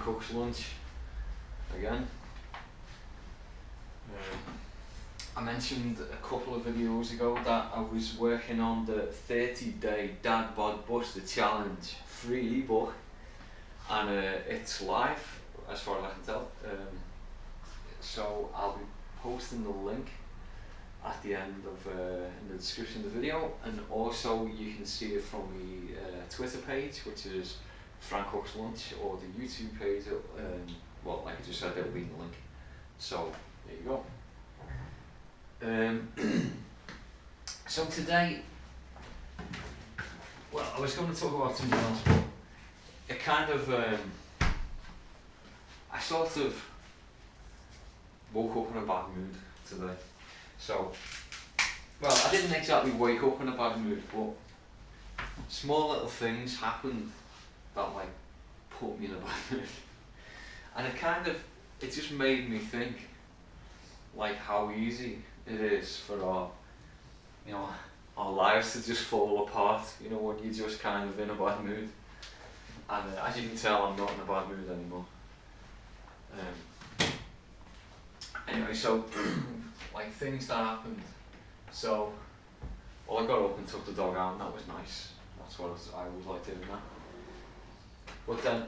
Cook's Lunch again. I mentioned a couple of videos ago that I was working on the 30-day Dad Bod Buster Challenge free ebook, and it's live as far as I can tell. So I'll be posting the link at the end of in the description of the video, and also you can see it from the Twitter page, which is Fran Cook's Lunch, or the YouTube page. Well, like I just said, there'll be the link. So there you go. So today, well, I was going to talk about something else, but it kind of, I sort of woke up in a bad mood today. So, well, I didn't exactly wake up in a bad mood, but small little things happened that like put me in a bad mood. And it just made me think like how easy it is for our lives to just fall apart, when you're just kind of in a bad mood. And as you can tell, I'm not in a bad mood anymore. Anyway, so like things that happened. So, well, I got up and took the dog out, and that was nice. That's what I always like doing that. But then,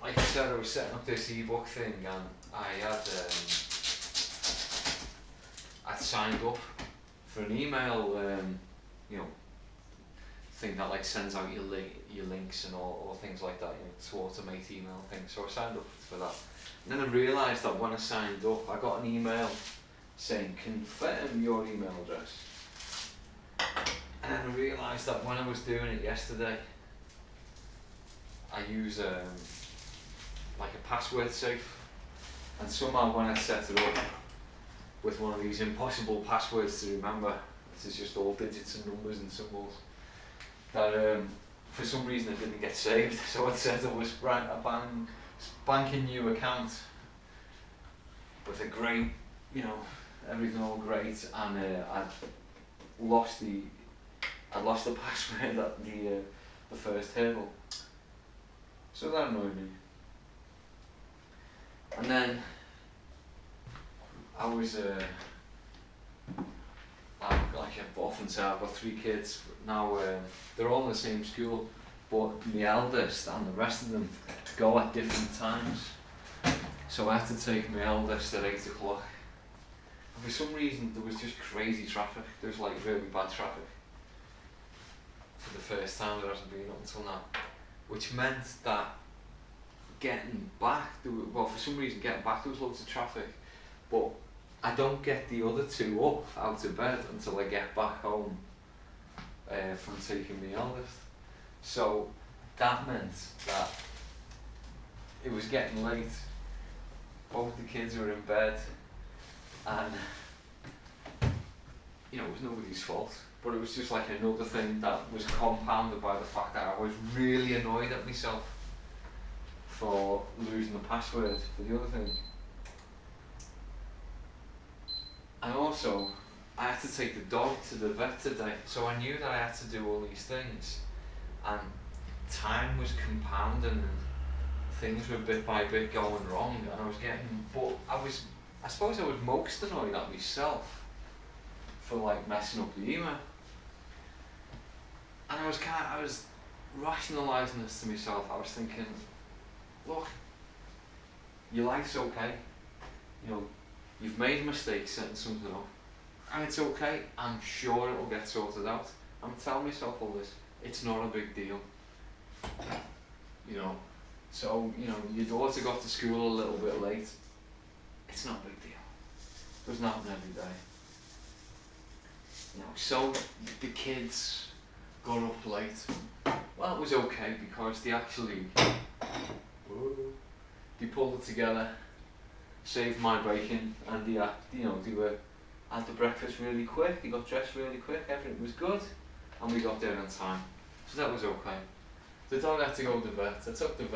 like I said, I was setting up this ebook thing, and I'd signed up for an email, thing that like sends out your links and all things like that, to automate email things. So I signed up for that. And then I realised that when I signed up, I got an email saying, confirm your email address. And then I realised that when I was doing it yesterday, I use like a password safe. And somehow when I set it up with one of these impossible passwords to remember, which is just all digits and numbers and symbols, that for some reason it didn't get saved. So it said it was a banking new account with a great, everything all great, and I'd lost the password at the first hurdle. So that annoyed me. And then I was like I've often said, I've got 3 kids now. They're all in the same school, but my eldest and the rest of them go at different times. So I had to take my eldest at 8 o'clock. And for some reason there was just crazy traffic. There was like really bad traffic for the first time. There hasn't been up until now, which meant that getting back, for some reason getting back there was loads of traffic, but I don't get the other 2 up out of bed until I get back home from taking my eldest. So that meant that it was getting late. Both the kids were in bed, and it was nobody's fault, but it was just like another thing that was compounded by the fact that I was really annoyed at myself for losing the password for the other thing. And also, I had to take the dog to the vet today, so I knew that I had to do all these things, and time was compounding, and things were bit by bit going wrong, and I suppose I was most annoyed at myself for like messing up the email. And I was rationalising this to myself. I was thinking, look, your life's okay, you've made a mistake setting something up, and it's okay. I'm sure it'll get sorted out. I'm telling myself all this. It's not a big deal. So, your daughter got to school a little bit late. It's not a big deal. It doesn't happen every day. So the kids got up late. Well, it was okay because they actually they pulled it together, saved my bacon, and they had the breakfast really quick. They got dressed really quick. Everything was good, and we got there on time. So that was okay. The dog had to go to the vet. I took him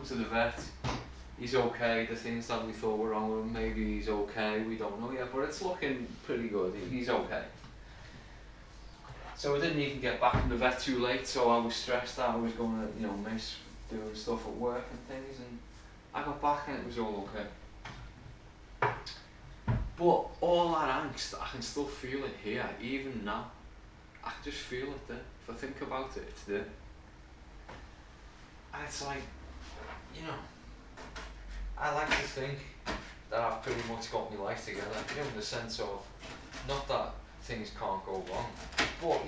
to the vet. He's okay. The things that we thought were wrong with him, maybe he's okay. We don't know yet, but it's looking pretty good. He's okay. So I didn't even get back from the vet too late, so I was stressed that I was going to, miss doing stuff at work and things, and I got back and it was all okay. But all that angst, I can still feel it here, even now. I can just feel it there. If I think about it, it's there. And it's like, I like to think that I've pretty much got my life together, in the sense of, not that things can't go wrong, but,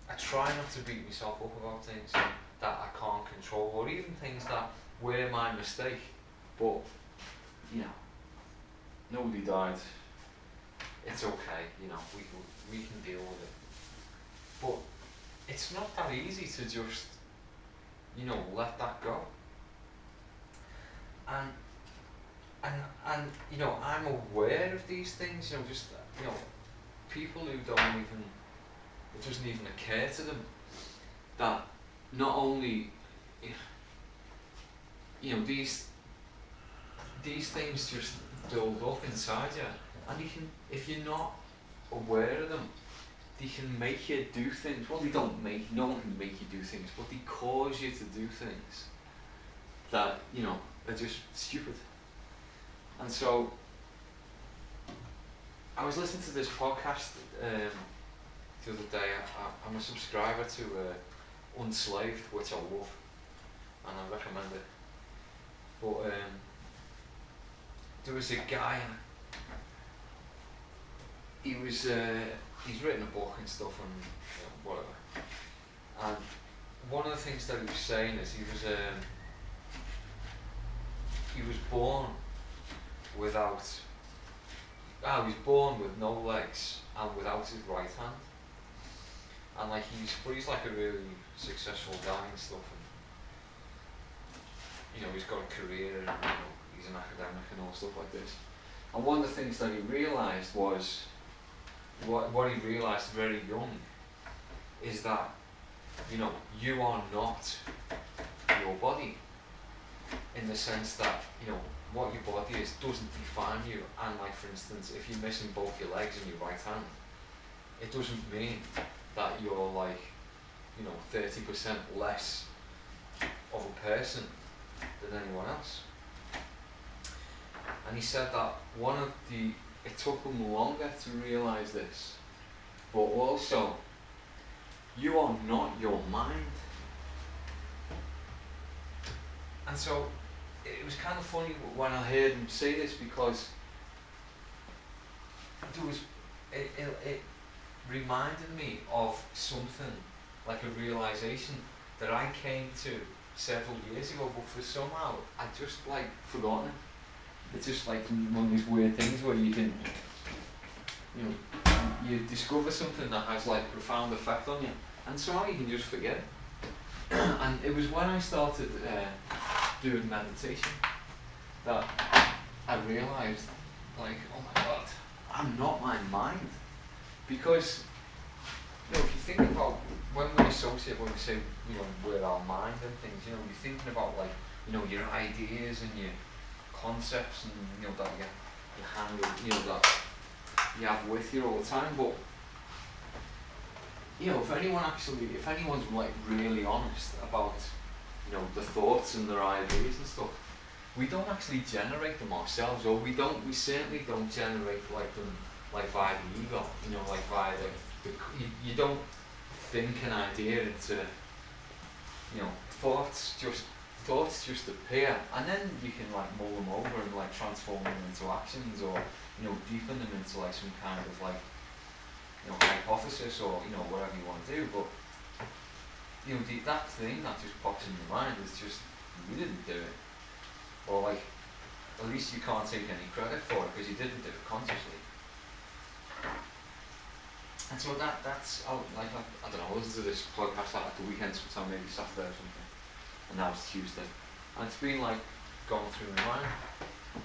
I try not to beat myself up about things that I can't control, or even things that were my mistake, but, nobody died. It's okay, we can deal with it. But it's not that easy to just, let that go. And I'm aware of these things, people who don't even, it doesn't even occur to them that not only, these things just build up inside you, and if you're not aware of them, they can make you do things. Well, no one can make you do things, but they cause you to do things that, are just stupid. And so, I was listening to this podcast the other day. I'm a subscriber to Unslaved, which I love, and I recommend it. But there was a guy, he's written a book and stuff, and whatever. And one of the things that he was saying is he was born born with no legs and without his right hand. And he's like a really successful guy and stuff, and he's got a career, and he's an academic and all stuff like this. And one of the things that he realised was, what he realised very young, is that you are not your body, in the sense that what your body is doesn't define you. And for instance, if you're missing both your legs and your right hand, it doesn't mean that you're 30% less of a person than anyone else. And he said that it took him longer to realise this, but also, you are not your mind. And so, it was kind of funny when I heard him say this, because it reminded me of something, like a realisation that I came to several years ago, but for somehow I just forgotten it. It's just one of these weird things where you can, you discover something that has profound effect on you, and somehow you can just forget it. And it was when I started doing meditation that I realised, oh my God, I'm not my mind. Because, if you think about, when we say, we're our mind and things, you're thinking about your ideas and your concepts, and that you handle, that you have with you all the time. But if anyone's really honest about the thoughts and their ideas and stuff, we don't actually generate them ourselves, or we certainly don't generate them via the ego, via you don't think an idea into, thoughts just appear, and then you can mull them over and transform them into actions, or deepen them into some kind of hypothesis, or whatever you want to do. But that thing that just pops in your mind is just, you didn't do it, or at least you can't take any credit for it because you didn't do it consciously. And so that's I don't know, I listened to this podcast at the weekend sometime, maybe Saturday or something, and now it's Tuesday, and it's been going through my mind.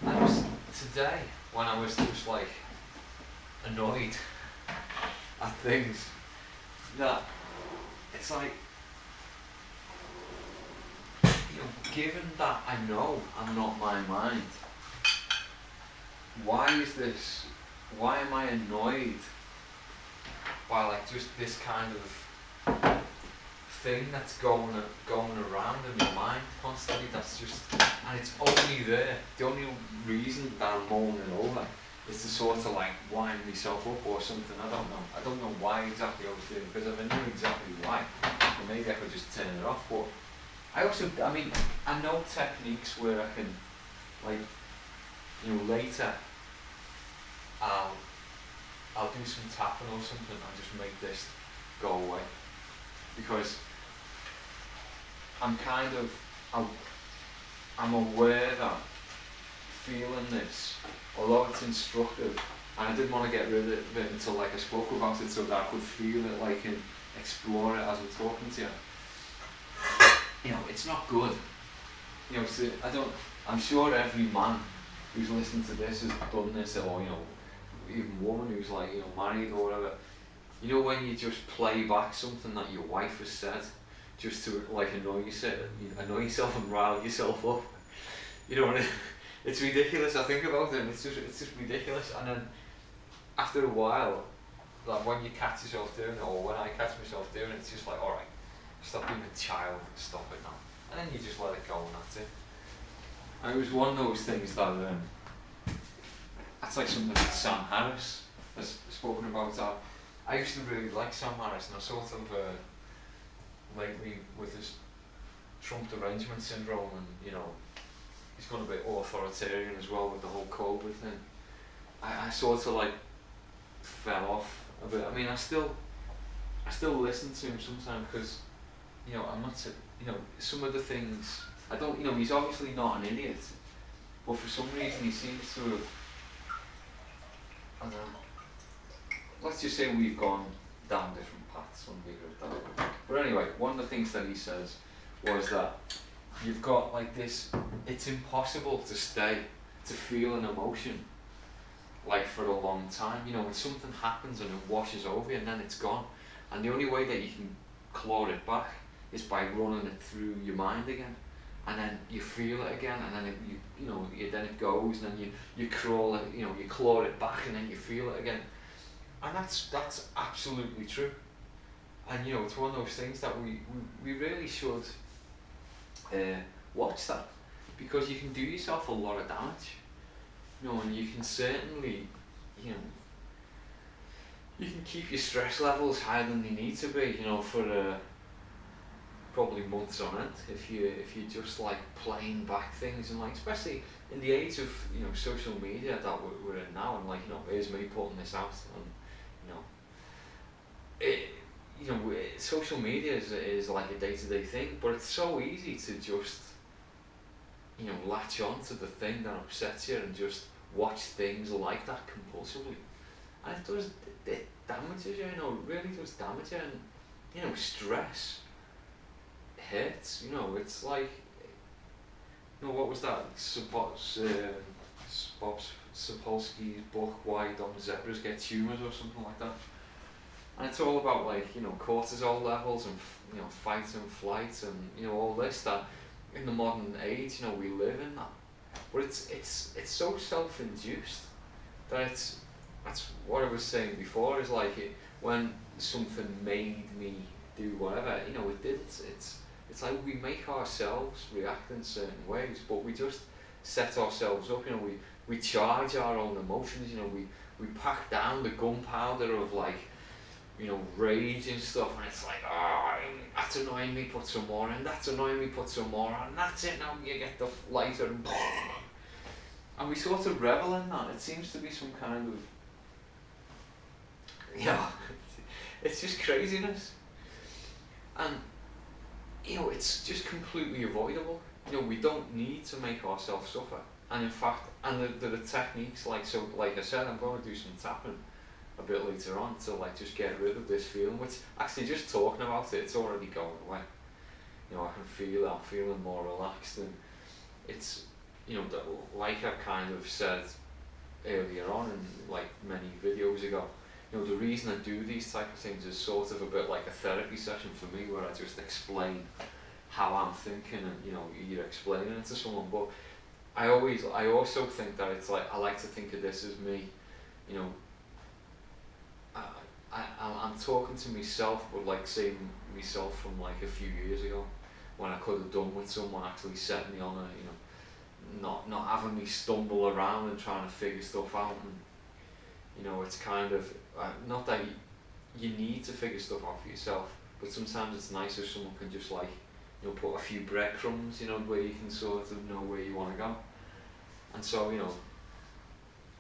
And it was today when I was just annoyed at things, that it's given that I know I'm not my mind, why am I annoyed by just this kind of thing that's going around in your mind constantly. That's just, and it's only there. The only reason that I'm moaning over is to sort of like wind myself up or something. I don't know. I don't know why exactly I was doing it, because if I knew exactly why, then maybe I could just turn it off. But I know techniques where I can, like, later I'll do some tapping or something and just make this go away, because I'm aware that feeling this, although it's instructive, and I didn't want to get rid of it until like I spoke about it so that I could feel it, like, and explore it as I'm talking to you. It's not good. So I'm sure every man who's listening to this has done this, or even woman who's like married or whatever. When you just play back something that your wife has said, just to like annoy yourself and rile yourself up. It's ridiculous. I think about it, and it's just ridiculous. And then after a while, like when you catch yourself doing it, or when I catch myself doing it, it's just like, all right, stop being a child, stop it now. And then you just let it go, and that's it. And it was one of those things that that's like something that Sam Harris has spoken about. That I used to really like Sam Harris, and I sort of lately with his Trump derangement syndrome, and he's gone a bit authoritarian as well with the whole COVID thing. I sort of like fell off a bit. I mean, I still listen to him sometimes, because I'm not some of the things I don't. He's obviously not an idiot, but for some reason he seems to have. I don't know. Let's just say we've gone down different paths when we go down. But anyway, one of the things that he says was that you've got like this. It's impossible to feel an emotion like for a long time. When something happens and it washes over you and then it's gone, and the only way that you can claw it back is by running it through your mind again, and then you feel it again, and then then it goes, and then you crawl it, you claw it back, and then you feel it again, and that's absolutely true. And it's one of those things that we really should watch that, because you can do yourself a lot of damage, and you can certainly, you can keep your stress levels higher than they need to be, for probably months on end, if you just like playing back things, and like, especially in the age of social media that we're in now, and like here's me putting this out, and social media is like a day-to-day thing, but it's so easy to just latch on to the thing that upsets you and just watch things like that compulsively, and it damages you, it really does damage you. And stress hurts. It's like, what was that? Bob Sapolsky's book, Why Don't Zebras Get Tumors, or something like that. And it's all about like cortisol levels and fight and flight and all this, that in the modern age we live in that. But it's so self-induced that that's what I was saying before, is like when something made me do whatever, it did. It's like we make ourselves react in certain ways, but we just set ourselves up. We charge our own emotions. We pack down the gunpowder of like rage and stuff, and it's like, oh, that's annoying me, put some more in. That's annoying me, put some more on. That's it. Now you get the lighter, and we sort of revel in that. It seems to be some kind of it's just craziness, and it's just completely avoidable. We don't need to make ourselves suffer. And in fact, there are techniques like I said, I'm going to do some tapping a bit later on to like just get rid of this feeling, which actually just talking about it, it's already going away. I can feel I'm feeling more relaxed, and it's like I kind of said earlier on in like many videos ago, the reason I do these type of things is sort of a bit like a therapy session for me, where I just explain how I'm thinking, and you're explaining it to someone. But I also think that it's like, I like to think of this as me, I'm talking to myself, but like say myself from like a few years ago, when I could have done with someone actually setting me on a, not having me stumble around and trying to figure stuff out. And it's kind of not that you need to figure stuff out for yourself, but sometimes it's nice if someone can just like put a few breadcrumbs, where you can sort of know where you want to go. And so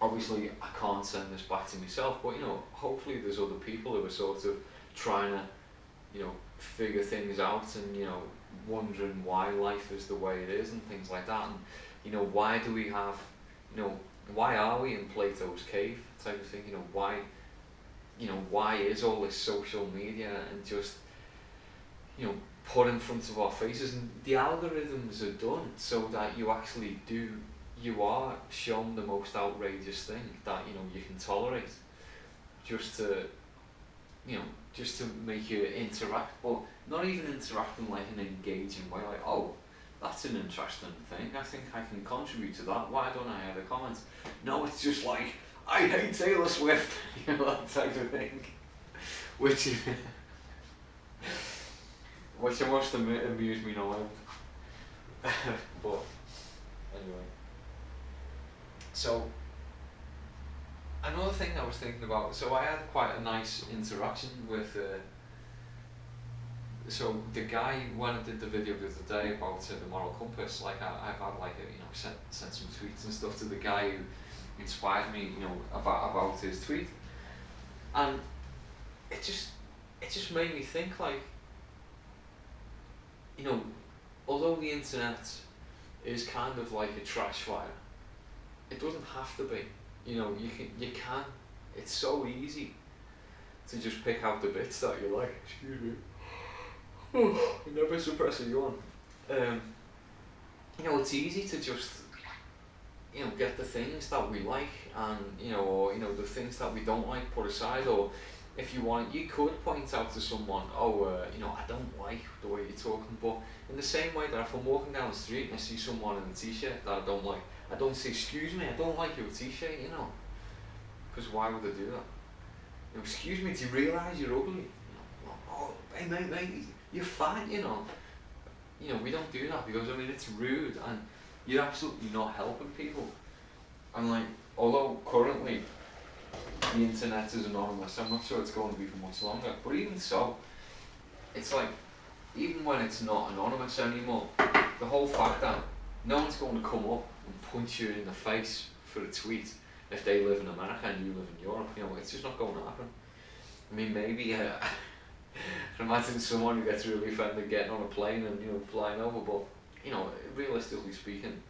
obviously I can't send this back to myself, but hopefully there's other people who are sort of trying to figure things out, and wondering why life is the way it is and things like that. And why do we have why are we in Plato's cave type of thing. Why is all this social media and just put in front of our faces, and the algorithms are done so that you are shown the most outrageous thing that you can tolerate, just to make you interact, but not even interact in like an engaging way, like, oh, that's an interesting thing, I think I can contribute to that, why don't I have a comment? No, it's just like, I hate Taylor Swift, that type of thing, which must amuse me no end. But anyway, so another thing I was thinking about, so I had quite a nice interaction with so the guy, when I did the video the other day about the moral compass, like I've had like sent some tweets and stuff to the guy who inspired me, about his tweet, and it just made me think, like, although the internet is kind of like a trash fire, it doesn't have to be. You can. It's so easy to just pick out the bits that you like. Excuse me. You never suppress a yawn. It's easy to just get the things that we like, and or the things that we don't like put aside, or if you want, you could point out to someone, I don't like the way you're talking, but in the same way that if I'm walking down the street and I see someone in a t-shirt that I don't like, I don't say, excuse me, I don't like your t-shirt, because why would I do that? Excuse me, do you realise you're ugly? Oh, hey mate, you're fine, we don't do that, because it's rude, and you're absolutely not helping people. And like, although currently the internet is anonymous, I'm not sure it's going to be for much longer, but even so, it's like, even when it's not anonymous anymore, the whole fact that no one's going to come up and punch you in the face for a tweet if they live in America and you live in Europe, it's just not going to happen. Maybe I can imagine someone who gets really offended getting on a plane and flying over, but realistically speaking,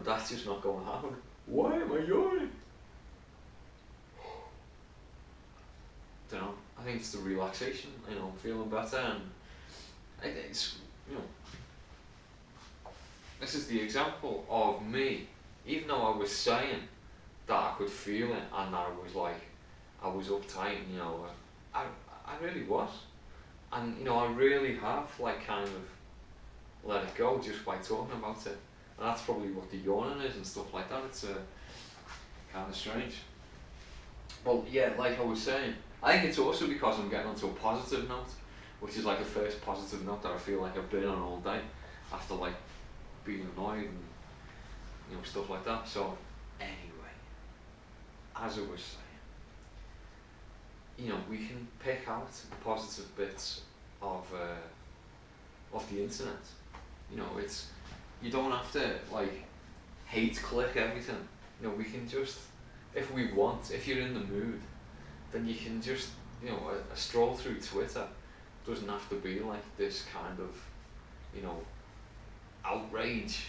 that's just not going to happen. Why am I yawning? I think it's the relaxation, feeling better, and it's, this is the example of me, even though I was saying that I could feel it, and I was uptight, I really was, and I really have kind of let it go just by talking about it, and that's probably what the yawning is and stuff like that. It's kind of strange. Well, yeah, like I was saying, I think it's also because I'm getting onto a positive note, which is like the first positive note that I feel like I've been on all day, after being annoyed and stuff like that. So anyway, as I was saying, we can pick out the positive bits of the internet. It's, you don't have to hate click everything. We can just, if we want, if you're in the mood, then you can just, a stroll through Twitter doesn't have to be like this kind of, outrage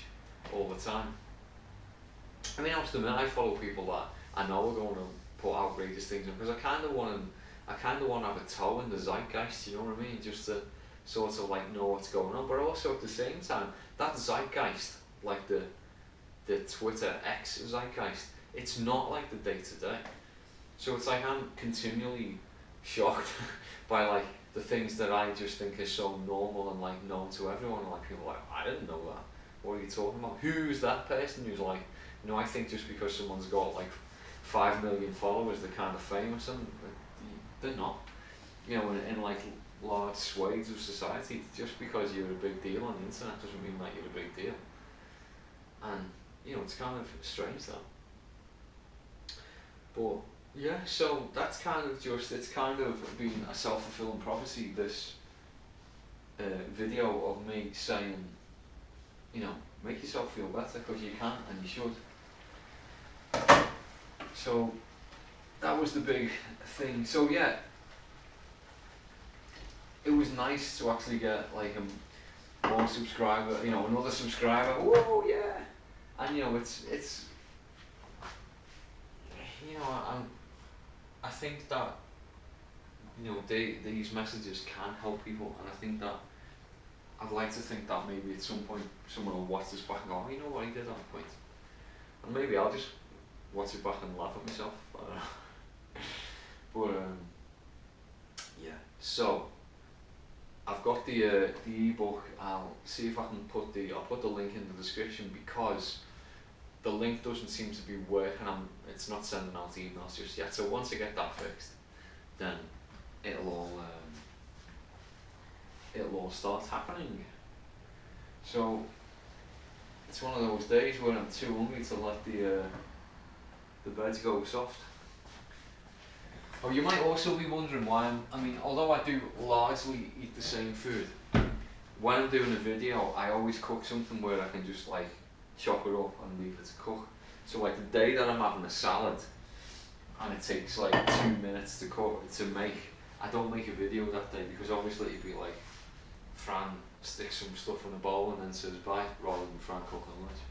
all the time. I have to admit, I follow people that I know are going to put outrageous things in, because I kind of want to have a toe in the zeitgeist, you know what I mean? Just to sort of know what's going on, but also at the same time, that zeitgeist, like the Twitter X zeitgeist, it's not like the day to day. So it's like I'm continually shocked by the things that I just think are so normal and known to everyone. People are like, I didn't know that. What are you talking about? Who's that person who's I think just because someone's got 5 million followers, they're kind of famous, and they're not. You know, in like large swathes of society, just because you're a big deal on the internet doesn't mean that you're a big deal. And you know, it's kind of strange though. But yeah, so that's kind of just, it's kind of been a self-fulfilling prophecy, this video of me saying, you know, make yourself feel better because you can and you should. So that was the big thing. So yeah, it was nice to actually get like more subscriber, you know, another subscriber. Whoa, yeah. And you know, it's you know, I think that, you know, these messages can help people, and I think that I'd like to think that maybe at some point someone will watch this back and go, oh, you know what, he did have a point. And maybe I'll just watch it back and laugh at myself. I don't know. But yeah. So I've got the ebook. I'll see if I can put I'll put the link in the description, because the link doesn't seem to be working. It's not sending out emails just yet. So once I get that fixed, then it'll all start happening. So it's one of those days where I'm too hungry to let the beds go soft. Oh, you might also be wondering why I mean, although I do largely eat the same food, when I'm doing a video, I always cook something where I can just like chop it up and leave it to cook. So like the day that I'm having a salad, and it takes like 2 minutes to make, I don't make a video that day, because obviously it'd be like, Fran sticks some stuff in a bowl and then says bye, rather than Fran cooking lunch.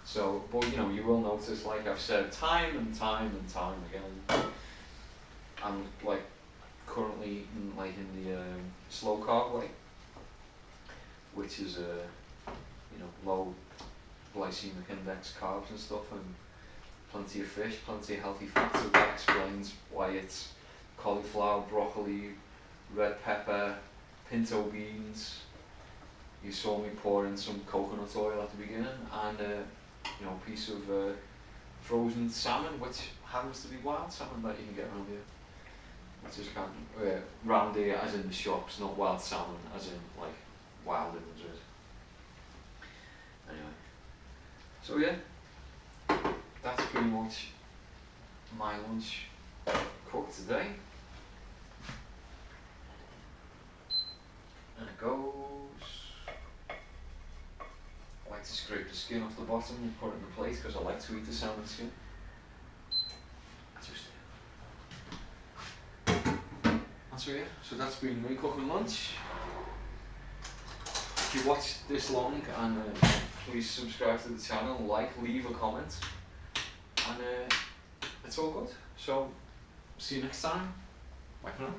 So, but you know, you will notice, like I've said time and time again, I'm like currently in the slow carb way, which is you know, low glycemic index carbs and stuff, and plenty of fish, plenty of healthy fats. So that explains why it's cauliflower, broccoli, red pepper, pinto beans. You saw me pour in some coconut oil at the beginning, and you know, a piece of frozen salmon, which happens to be wild salmon that you can get around here. Which is kind of round here, as in the shops, not wild salmon, as in like wild in the Madrid. Anyway, so yeah, that's pretty much my lunch cooked today. And it goes. I like to scrape the skin off the bottom and put it in the plate because I like to eat the salmon skin. So yeah, so that's been me cooking lunch. If you watched this long, and please subscribe to the channel, leave a comment, and it's all good. So see you next time. Bye for now.